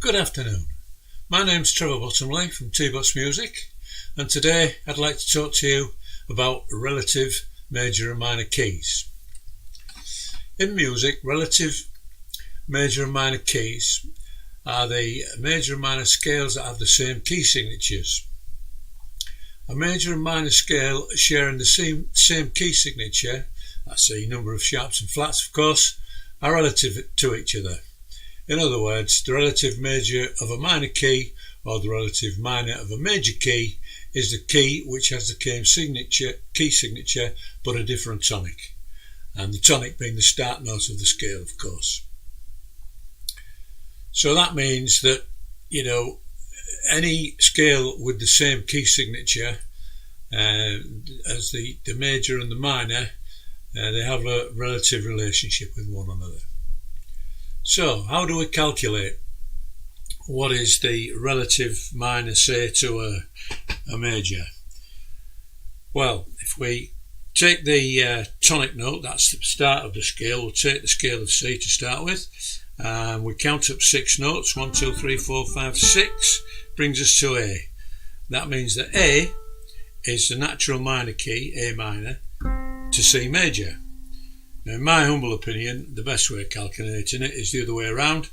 Good afternoon. My name's Trevor Bottomley from T-Bots Music, and today I'd like to talk to you about relative major and minor keys. In music, relative major and minor keys are the major and minor scales that have the same key signatures. A major and minor scale sharing the same key signature, that's the number of sharps and flats of course, are relative to each other. In other words, the relative major of a minor key or the relative minor of a major key is the key which has the same key signature but a different tonic, and the tonic being the start note of the scale, of course. So that means that, any scale with the same key signature as the major and the minor, they have a relative relationship with one another. So how do we calculate what is the relative minor, say, to a major? Well, if we take the tonic note, that's the start of the scale, we'll take the scale of C to start with, and we count up 6 notes, 1, 2, 3, 4, 5, 6, brings us to A. That means that A is the natural minor key, A minor, to C major. Now, in my humble opinion, the best way of calculating it is the other way around,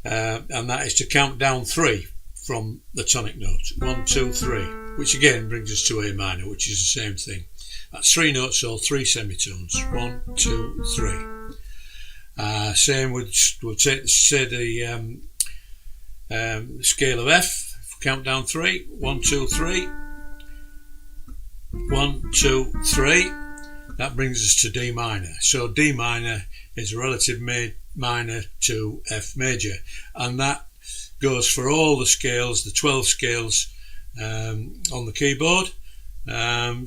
and that is to count down 3 from the tonic note. 1, 2, 3, which again brings us to A minor, which is the same thing. That's 3 notes, or 3 semitones. 1, 2, 3. Same with, we'll take, say, the scale of F. If we count down 3, 1, 2, 3, 1, 2, 3. That brings us to D minor. So D minor is a relative minor to F major, and that goes for all the scales, the 12 scales on the keyboard.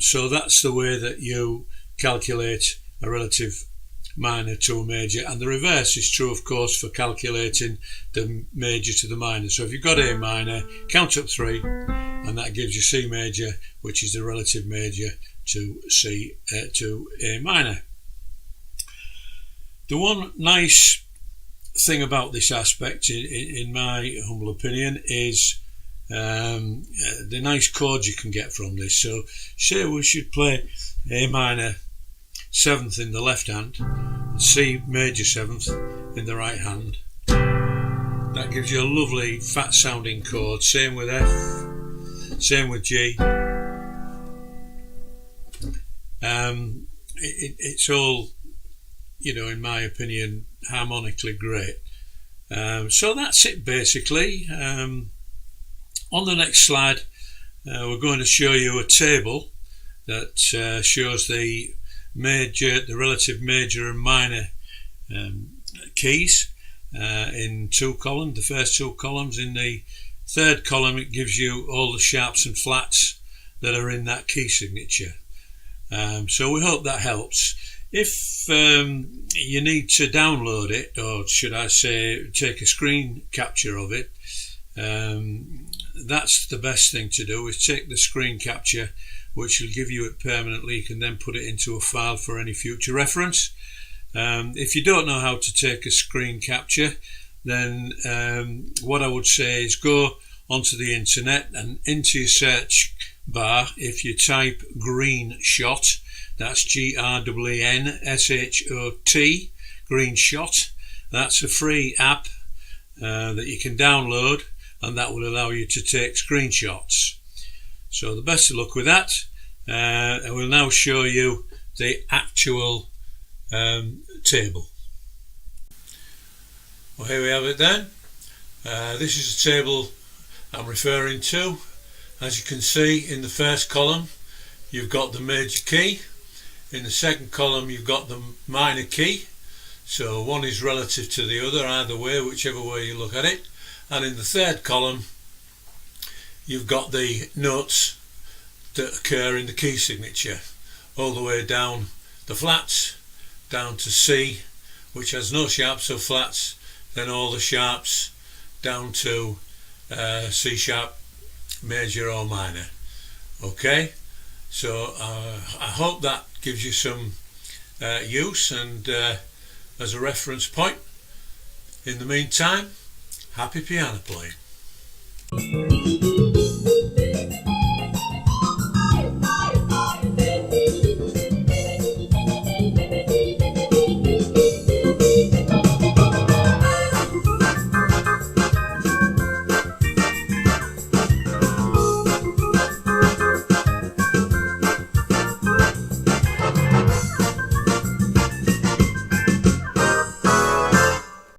So that's the way that you calculate a relative minor to a major, and the reverse is true, of course, for calculating the major to the minor. So if you've got A minor, count up 3, and that gives you C major, which is the relative major to A minor. The one nice thing about this aspect, in my humble opinion, is the nice chords you can get from this. So say we should play A minor 7th in the left hand, C major 7th in the right hand. That gives you a lovely fat sounding chord. Same with F, same with G. It's all, in my opinion, harmonically great. So that's it basically. On the next slide, we're going to show you a table that shows the relative major and minor keys in 2 columns, the first 2 columns. In the third column, it gives you all the sharps and flats that are in that key signature. So we hope that helps. If you need to download it, or should I say take a screen capture of it, that's the best thing to do, is take the screen capture, which will give you it permanently. You can then put it into a file for any future reference. If you don't know how to take a screen capture, then what I would say is go onto the internet, and into your search bar, if you type green shot, that's GREENSHOT, green shot, that's a free app that you can download, and that will allow you to take screenshots. So the best of luck with that. I will now show you the actual table. Well, here we have it then. This is the table I'm referring to. As you can see, in the first column you've got the major key, in the second column you've got the minor key, so one is relative to the other either way, whichever way you look at it, and in the third column you've got the notes that occur in the key signature, all the way down the flats, down to C, which has no sharps or flats, then all the sharps down to C sharp major or minor. Okay, so I hope that gives you some use and as a reference point. In the meantime, Happy piano playing.